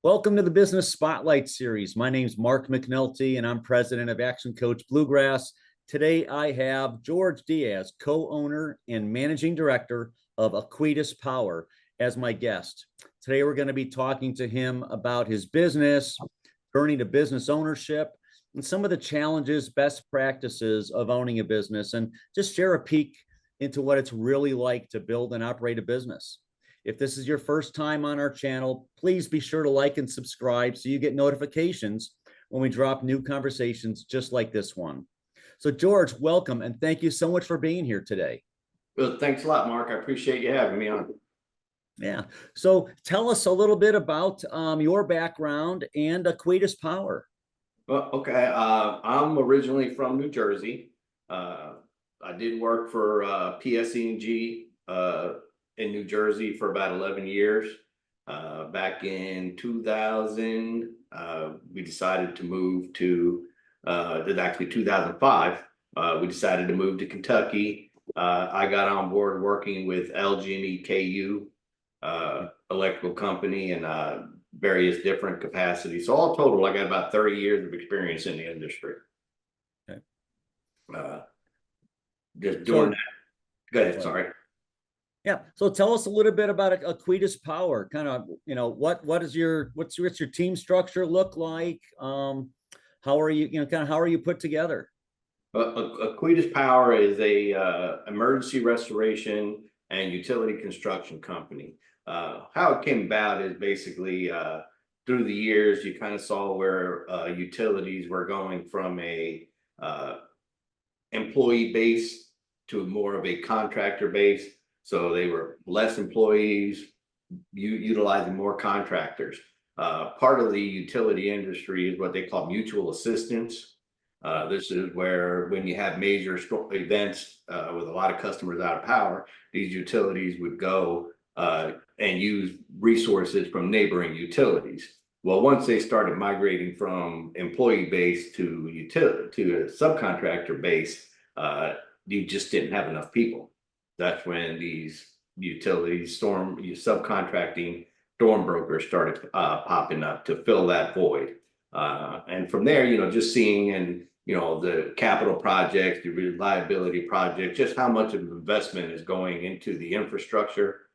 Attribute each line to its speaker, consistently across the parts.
Speaker 1: Welcome to the Business Spotlight Series. My name's Mark McNulty, and I'm president of Action Coach Bluegrass. Today, I have Jorge Diaz, co-owner and managing director of Aequitas Power, as my guest. Today, we're going to be talking to him about his business, journey to business ownership, and some of the challenges, best practices of owning a business, and just share a peek into what it's really like to build and operate a business. If this is your first time on our channel, please be sure to like and subscribe so you get notifications when we drop new conversations just like this one. So Jorge, welcome, and thank you so much for being here today.
Speaker 2: Well, thanks a lot, Mark. I appreciate you having me on.
Speaker 1: Yeah. So tell us a little bit about your background and Aequitas Power.
Speaker 2: Well, okay. I'm originally from New Jersey. I did work for PSE&G in New Jersey for about 11 years. Back in 2000, we decided to move to, actually 2005, we decided to move to Kentucky. I got on board working with LG&E KU electrical company and various different capacities. So all total, I got about 30 years of experience in the industry.
Speaker 1: Okay.
Speaker 2: Just doing that. Go ahead, sorry.
Speaker 1: Yeah. So tell us a little bit about Aequitas Power. Kind of, what's your team structure look like? How are you, how are you put together?
Speaker 2: Aequitas Power is a emergency restoration and utility construction company. How it came about is basically through the years, you kind of saw where utilities were going from a employee base to more of a contractor base. So they were less employees, utilizing more contractors. Part of the utility industry is what they call mutual assistance. This is where when you have major events with a lot of customers out of power, these utilities would go and use resources from neighboring utilities. Well, once they started migrating from employee base to a subcontractor base, you just didn't have enough people. That's when these utilities subcontracting storm brokers started popping up to fill that void. And from there, just seeing and the capital projects, the reliability projects, just how much of an investment is going into the infrastructure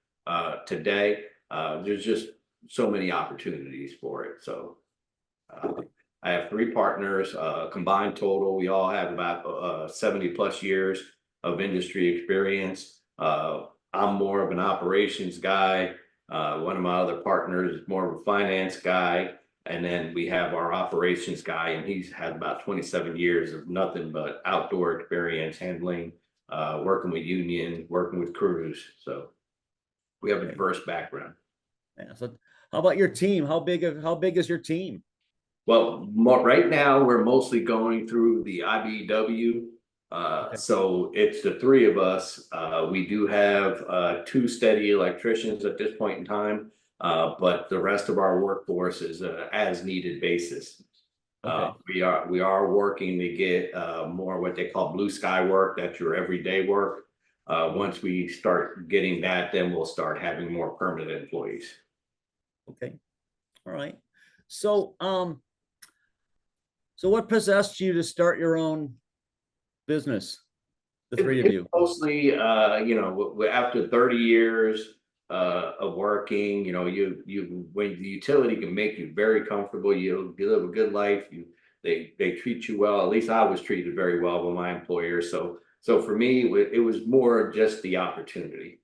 Speaker 2: today. There's just so many opportunities for it. So I have 3 partners, combined total. We all have about 70 plus years of industry experience. I'm more of an operations guy. One of my other partners is more of a finance guy. And then we have our operations guy, and he's had about 27 years of nothing but outdoor experience handling, working with union, working with crews. So we have a diverse background.
Speaker 1: Yeah. So how about your team? How big is your team?
Speaker 2: Well, right now we're mostly going through the IBEW. So it's the 3 of us. We do have 2 steady electricians at this point in time, but the rest of our workforce is as needed basis. We are working to get more what they call blue sky work. That's your everyday work. Once we start getting that, then we'll start having more permanent employees.
Speaker 1: Okay. All right. So, so what possessed you to start your own business, the 3 of you?
Speaker 2: Mostly, after 30 years of working, when the utility can make you very comfortable, you live a good life. They treat you well. At least I was treated very well by my employer. So for me, it was more just the opportunity,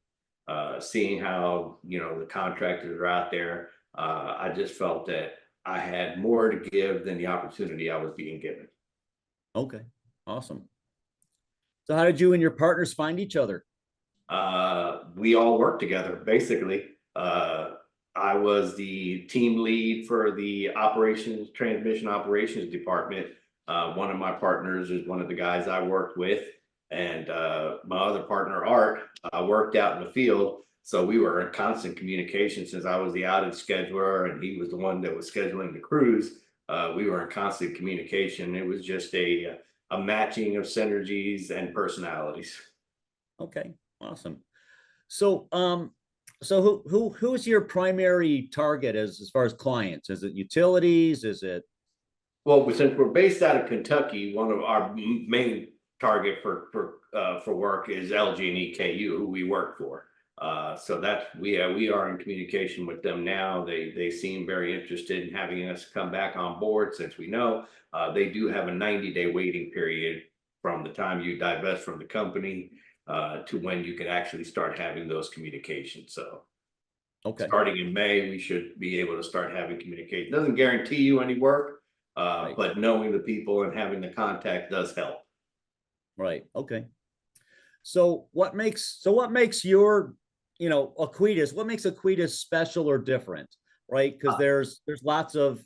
Speaker 2: seeing how the contractors are out there. I just felt that I had more to give than the opportunity I was being given.
Speaker 1: Okay, awesome. So how did you and your partners find each other?
Speaker 2: We all worked together, basically. I was the team lead for the transmission operations department. One of my partners is one of the guys I worked with. And my other partner, Art, worked out in the field. So we were in constant communication since I was the outage scheduler and he was the one that was scheduling the crews. We were in constant communication. It was just a matching of synergies and personalities.
Speaker 1: Okay, awesome. So, So who's your primary target as far as clients? Is it utilities? Is it
Speaker 2: Well, since we're based out of Kentucky, one of our main target for work is LG and EKU, who we work for. So that's we are in communication with them now. They seem very interested in having us come back on board, since we know they do have a 90-day waiting period from the time you divest from the company to when you can actually start having those communications. So
Speaker 1: okay?
Speaker 2: starting in May, we should be able to start having communication. Doesn't guarantee you any work,
Speaker 1: Right,
Speaker 2: but knowing the people and having the contact does help.
Speaker 1: right, okay. So what makes your, Aequitas, what makes Aequitas special or different, right? Because
Speaker 2: Uh,
Speaker 1: there's lots of,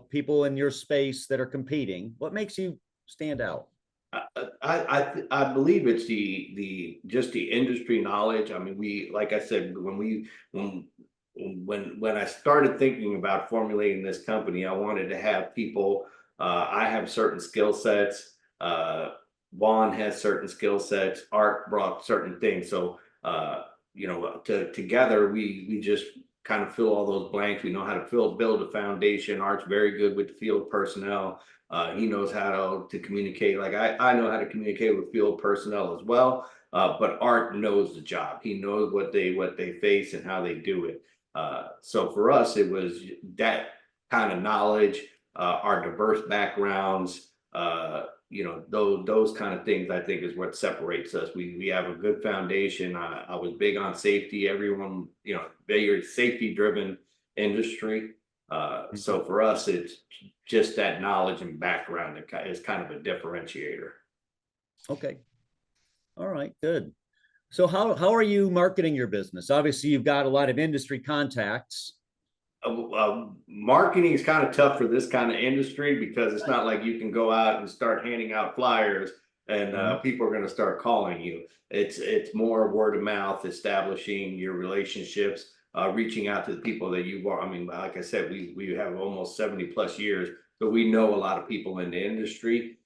Speaker 1: people in your space that are competing. What makes you stand out?
Speaker 2: I believe it's the just the industry knowledge. I mean, we, like I said, when I started thinking about formulating this company, I wanted to have people. I have certain skill sets. Juan has certain skill sets. Art brought certain things. So together we just kind of fill all those blanks. We know how to build a foundation. Art's very good with the field personnel. He knows how to communicate. Like I know how to communicate with field personnel as well. But Art knows the job. He knows what they face and how they do it. So for us, it was that kind of knowledge, our diverse backgrounds, those kind of things I think is what separates us. We have a good foundation. I was big on safety. Everyone, very safety driven industry.
Speaker 1: Mhm.
Speaker 2: So for us, it's just that knowledge and background that is kind of a differentiator.
Speaker 1: Okay, all right, good. So how are you marketing your business? Obviously, you've got a lot of industry contacts.
Speaker 2: Marketing is kind of tough for this kind of industry because it's not like you can go out and start handing out flyers and
Speaker 1: Mhm.
Speaker 2: people are going to start calling you. It's more word of mouth, establishing your relationships, reaching out to the people that you are. I mean, like I said, we have almost 70+ years, so we know a lot of people in the industry.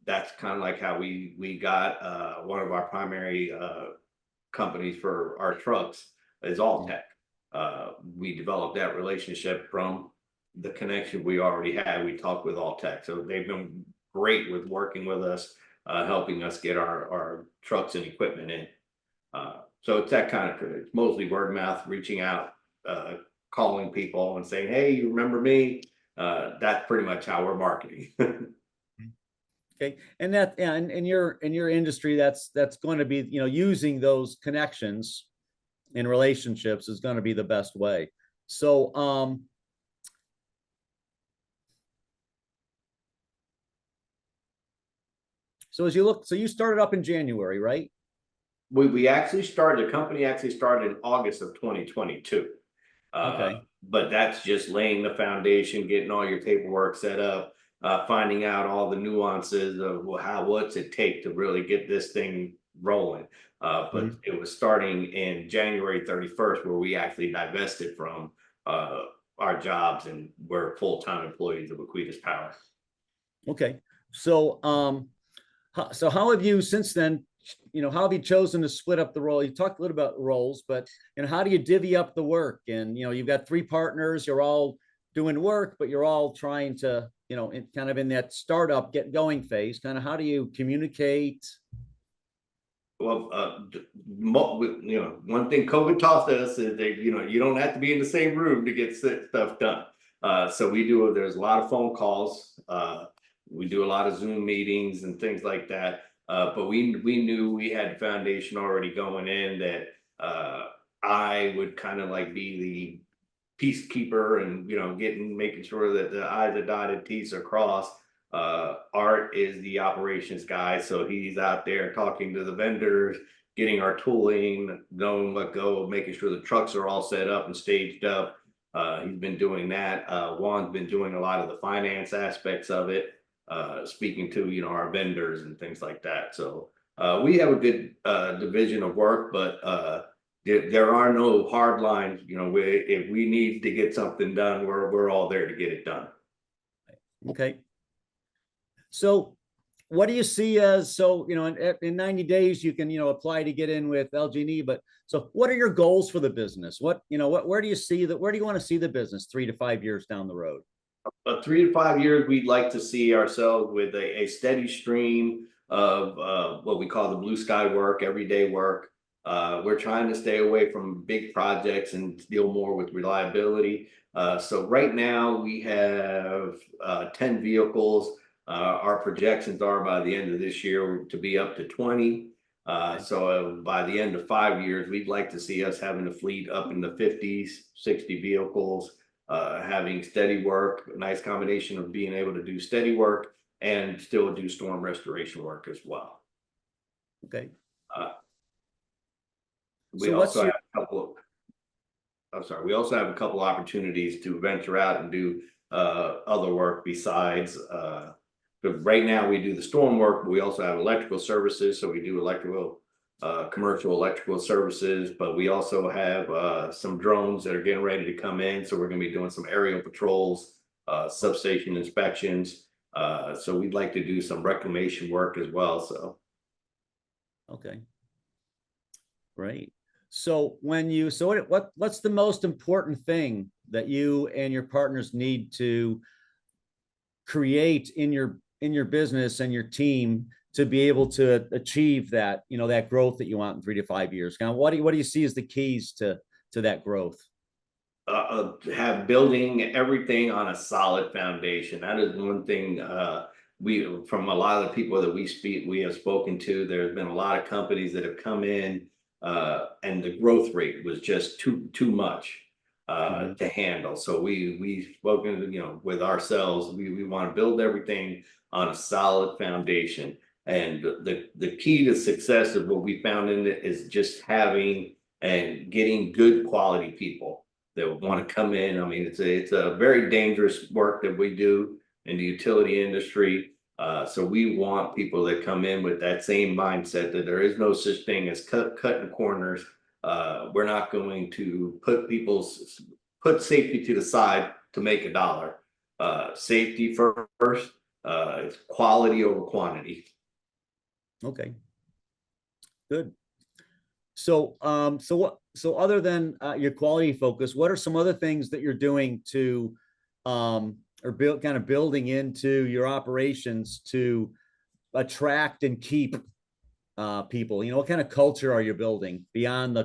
Speaker 2: That's kind of like how we got one of our primary companies for our trucks is Alltech. We developed that relationship from the connection we already had. We talked with Alltech, so they've been great with working with us, helping us get our trucks and equipment in. So it's that kind of, it's mostly word of mouth, reaching out, uh, calling people and saying, "Hey, you remember me?" That's pretty much how we're marketing.
Speaker 1: Okay, and that yeah, in your industry, that's going to be, using those connections and relationships is going to be the best way. So as you look, so you started up in January, right?
Speaker 2: We actually started, the company actually started in August of 2022.
Speaker 1: Okay.
Speaker 2: But that's just laying the foundation, getting all your paperwork set up, finding out all the nuances of what's it take to really get this thing rolling. But
Speaker 1: Mhm.
Speaker 2: it was starting in January 31st where we actually divested from uh, our jobs and we're full-time employees of Aequitas Power.
Speaker 1: Okay. So how have you since then, how have you chosen to split up the role? You talked a little about roles, but how do you divvy up the work? And you've got three partners, you're all doing work, but you're all trying to, kind of in that startup get going phase. Kind of how do you communicate?
Speaker 2: Well, one thing COVID taught us is that, you don't have to be in the same room to get stuff done. So there's a lot of phone calls. We do a lot of Zoom meetings and things like that. But we knew we had the foundation already going in that I would kind of like be the peacekeeper and making sure that the I's are dotted, T's are crossed. Art is the operations guy, so he's out there talking to the vendors, getting our tooling, knowing what go, making sure the trucks are all set up and staged up. He's been doing that. Juan's been doing a lot of the finance aspects of it, speaking to our vendors and things like that. So we have a good division of work, but there are no hard lines. If we need to get something done, we're all there to get it done.
Speaker 1: Okay. So what do you see as, so, in 90 days, you can, apply to get in with LG&E, but so what are your goals for the business? Where do you see that? Where do you want to see the business 3 to 5 years down the road?
Speaker 2: 3 to 5 years, we'd like to see ourselves with a steady stream of what we call the blue sky work, everyday work. We're trying to stay away from big projects and deal more with reliability. So right now we have 10 vehicles. Our projections are by the end of this year to be up to 20. So by the end of 5 years, we'd like to see us having a fleet up in the 50s, 60 vehicles, having steady work, a nice combination of being able to do steady work and still do storm restoration work as well.
Speaker 1: Okay.
Speaker 2: Uh, we
Speaker 1: So what's
Speaker 2: also
Speaker 1: your,
Speaker 2: have a couple of, I'm sorry, we also have a couple opportunities to venture out and do other work besides, but right now we do the storm work, but we also have electrical services. So we do electrical, commercial electrical services, but we also have some drones that are getting ready to come in. So we're going to be doing some aerial patrols, substation inspections. So we'd like to do some reclamation work as well. So.
Speaker 1: okay, great. So what's the most important thing that you and your partners need to create in your business and your team to be able to achieve that, that growth that you want in 3 to 5 years? Now, what do you see as the keys to that growth?
Speaker 2: Have building everything on a solid foundation. That is one thing we, from a lot of the people that we have spoken to, there's been a lot of companies that have come in and the growth rate was just too much to handle. So we've spoken, with ourselves. We want to build everything on a solid foundation. And the key to success of what we found in it is just having and getting good quality people that want to come in. I mean, it's a very dangerous work that we do in the utility industry. So we want people that come in with that same mindset that there is no such thing as cutting corners. We're not going to put safety to the side to make a dollar. Safety first, it's quality over quantity.
Speaker 1: Okay, good. So, so other than your quality focus, what are some other things that you're doing to, or building into your operations to attract and keep people? What kind of culture are you building beyond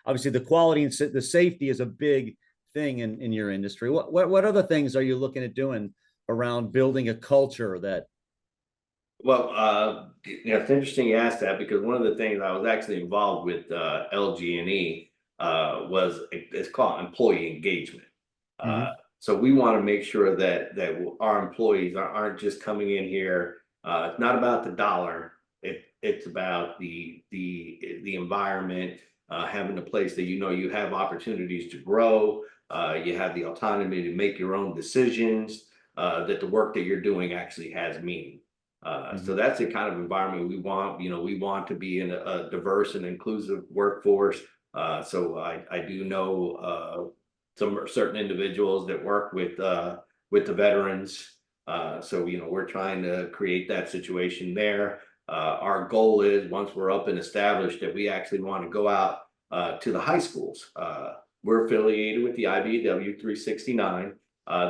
Speaker 1: obviously the quality and the safety is a big thing in your industry. What other things are you looking at doing around building a culture that?
Speaker 2: Well, it's interesting you asked that, because one of the things I was actually involved with LG&E it's called employee engagement. So we want to make sure that our employees aren't just coming in here. It's not about the dollar. It's about the environment, having a place that you have opportunities to grow. You have the autonomy to make your own decisions. That the work that you're doing actually has meaning. So that's the kind of environment we want. We want to be in a diverse and inclusive workforce. So I do know some certain individuals that work with the veterans. So we're trying to create that situation there. Our goal is, once we're up and established, that we actually want to go out to the high schools. We're affiliated with the IBEW 369.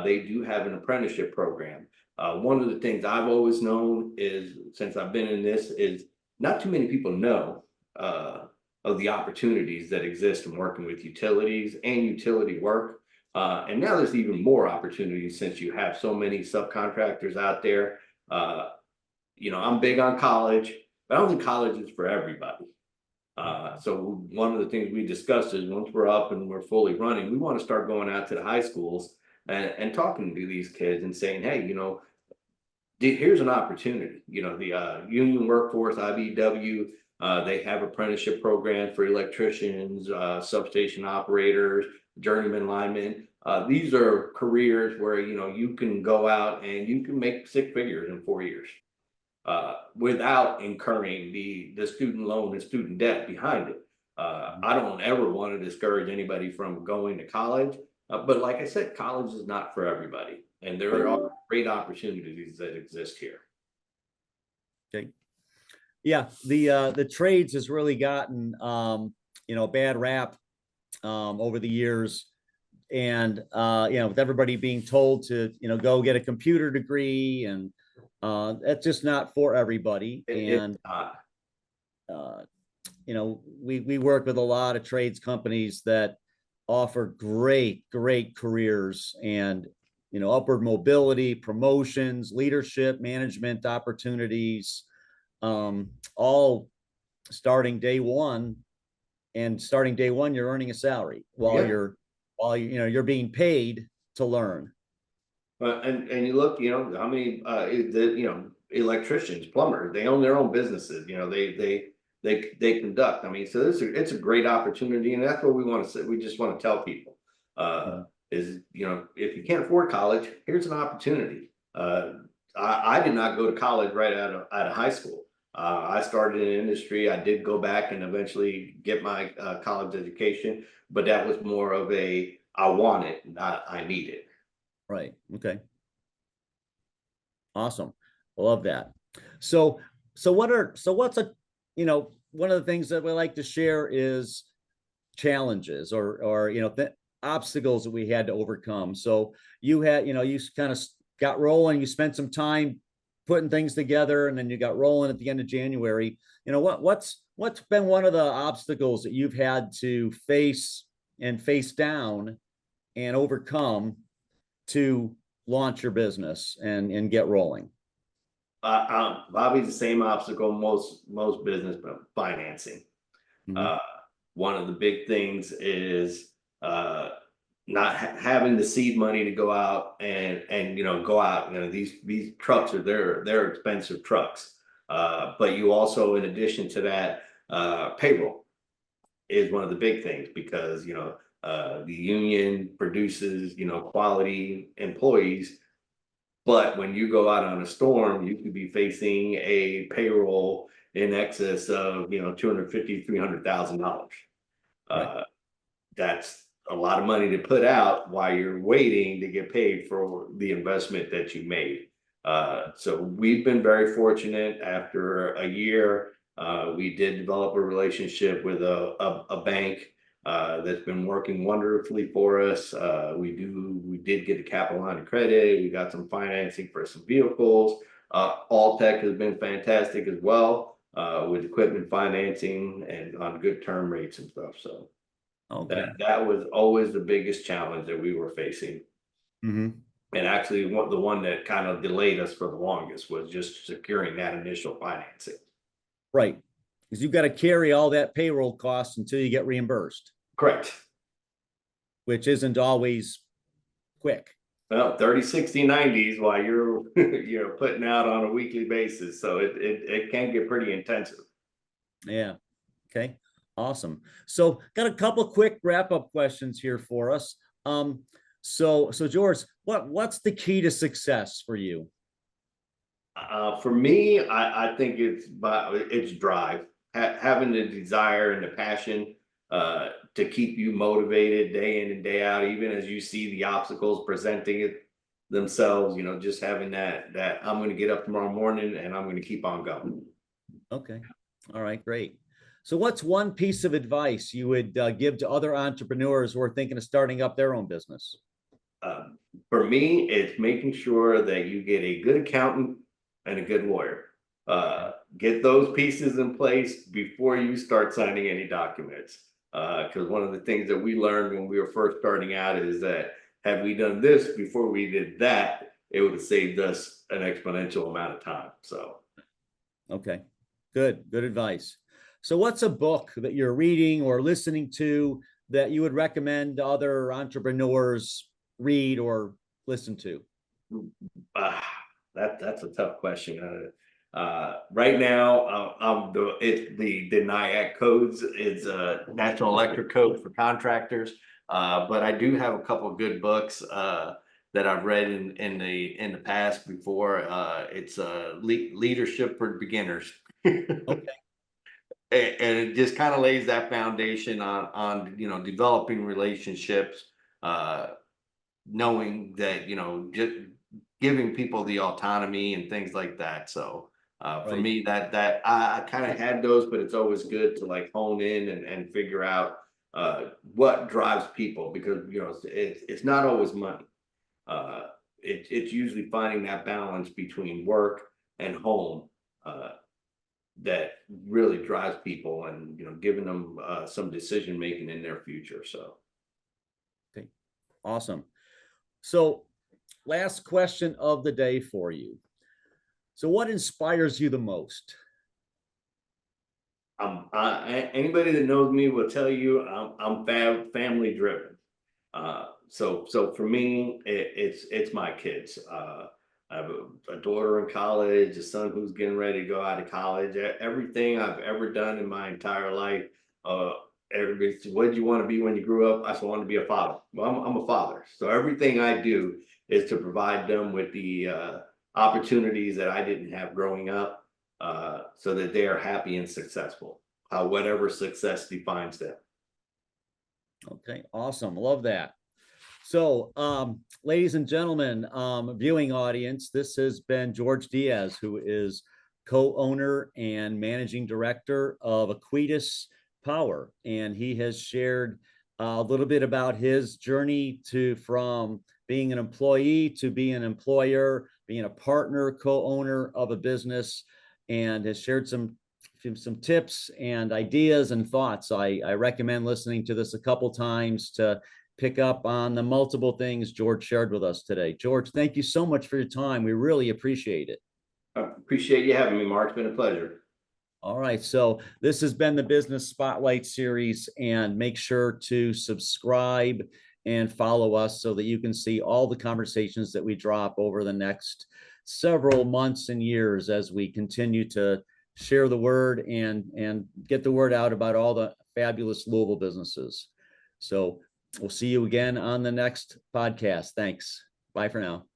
Speaker 2: They do have an apprenticeship program. One of the things I've always known is, since I've been in this, is not too many people know of the opportunities that exist in working with utilities and utility work. And now there's even more opportunities since you have so many subcontractors out there. I'm big on college, but I don't think college is for everybody. So one of the things we discussed is, once we're up and we're fully running, we want to start going out to the high schools and talking to these kids and saying, hey, here's an opportunity. The union workforce, IBEW, they have apprenticeship programs for electricians, substation operators, journeyman linemen. These are careers where you can go out and you can make 6 figures in 4 years without incurring the student loan and student debt behind it. I don't ever want to discourage anybody from going to college, but like I said, college is not for everybody, and there are great opportunities that exist here.
Speaker 1: Okay. Yeah, the trades has really gotten a bad rap over the years. And with everybody being told to, go get a computer degree, and that's just not for everybody.
Speaker 2: It's
Speaker 1: And
Speaker 2: not.
Speaker 1: uh, we work with a lot of trades companies that offer great careers, and upward mobility, promotions, leadership, management opportunities, all starting day one. And starting day one, you're earning a salary while
Speaker 2: Yeah.
Speaker 1: you're being paid to learn.
Speaker 2: And you look, how many electricians, plumbers, they own their own businesses. They conduct. I mean, so it's a great opportunity, and that's what we want to say. We just want to tell people
Speaker 1: Mhm.
Speaker 2: is if you can't afford college, here's an opportunity. I did not go to college right out of high school. I started in industry. I did go back and eventually get my college education, but that was more of a I want it, not I need it.
Speaker 1: Right. Okay. Awesome. I love that. So, what's one of the things that we like to share is challenges, or obstacles that we had to overcome. So you kind of got rolling, you spent some time putting things together, and then you got rolling at the end of January. What's been one of the obstacles that you've had to face down and overcome to launch your business and get rolling?
Speaker 2: Probably the same obstacle most business, but financing.
Speaker 1: Mhm.
Speaker 2: Uh, One of the big things is not having the seed money to go out and go out. These trucks are they're expensive trucks, but you also, in addition to that, payroll is one of the big things because the union produces quality employees, but when you go out on a storm, you could be facing a payroll in excess of 250, $300,000.
Speaker 1: Right.
Speaker 2: Uh, that's a lot of money to put out while you're waiting to get paid for the investment that you made. So we've been very fortunate. After a year, we did develop a relationship with a bank that's been working wonderfully for us. We did get a capital line of credit. We got some financing for some vehicles. All Tech has been fantastic as well, with equipment financing and on good term rates and stuff. So
Speaker 1: Okay.
Speaker 2: that was always the biggest challenge that we were facing.
Speaker 1: Hmm.
Speaker 2: And actually, the one that kind of delayed us for the longest was just securing that initial financing.
Speaker 1: Right. Because you've got to carry all that payroll costs until you get reimbursed,
Speaker 2: Correct.
Speaker 1: which isn't always quick.
Speaker 2: Well, 30, 60, 90s while you're putting out on a weekly basis. So it can get pretty intensive.
Speaker 1: Yeah. Okay. Awesome. So got a couple quick wrap up questions here for us. So George, what's the key to success for you?
Speaker 2: For me, I think it's drive, having the desire and the passion to keep you motivated day in and day out, even as you see the obstacles presenting it themselves. Just having that I'm going to get up tomorrow morning and I'm going to keep on going.
Speaker 1: Okay. All right, great. So what's one piece of advice you would give to other entrepreneurs who are thinking of starting up their own business?
Speaker 2: For me, it's making sure that you get a good accountant and a good lawyer.
Speaker 1: Okay.
Speaker 2: Get those pieces in place before you start signing any documents. Because one of the things that we learned when we were first starting out is that had we done this before we did that, it would have saved us an exponential amount of time. So
Speaker 1: Okay. Good advice. So what's a book that you're reading or listening to that you would recommend other entrepreneurs read or listen to?
Speaker 2: uh, that's a tough question. Right now, the NIAC codes is a National Electric Code for contractors. But I do have a couple of good books that I've read in the past before. It's Leadership for Beginners.
Speaker 1: Okay.
Speaker 2: And it just kind of lays that foundation on developing relationships, uh knowing that just giving people the autonomy and things like that. So For
Speaker 1: Right.
Speaker 2: me, that I kind of had those, but it's always good to like hone in and figure out what drives people, because it's not always money. Uh, it's usually finding that balance between work and home uh, that really drives people, and giving them some decision making in their future. So
Speaker 1: Okay. Awesome. So, last question of the day for you. So, what inspires you the most?
Speaker 2: anybody that knows me will tell you I'm family driven. So for me, it's my kids. I have a daughter in college, a son who's getting ready to go out of college. Everything I've ever done in my entire life, uh, everybody said, "What did you want to be when you grew up?" I said, "I want to be a father." Well, I'm a father, so everything I do is to provide them with the opportunities that I didn't have growing up, so that they are happy and successful, whatever success defines them.
Speaker 1: Okay, awesome. Love that. So, ladies and gentlemen, viewing audience, this has been George Diaz, who is co-owner and managing director of Aequitas Power, and he has shared a little bit about his journey from being an employee to being an employer, being a partner, co-owner of a business, and has shared some tips and ideas and thoughts. I recommend listening to this a couple times to pick up on the multiple things George shared with us today. George, thank you so much for your time. We really appreciate it.
Speaker 2: I appreciate you having me, Mark. It's been a pleasure.
Speaker 1: All right. So this has been the Business Spotlight series, and make sure to subscribe and follow us so that you can see all the conversations that we drop over the next several months and years as we continue to share the word and get the word out about all the fabulous Louisville businesses. So we'll see you again on the next podcast. Thanks. Bye for now.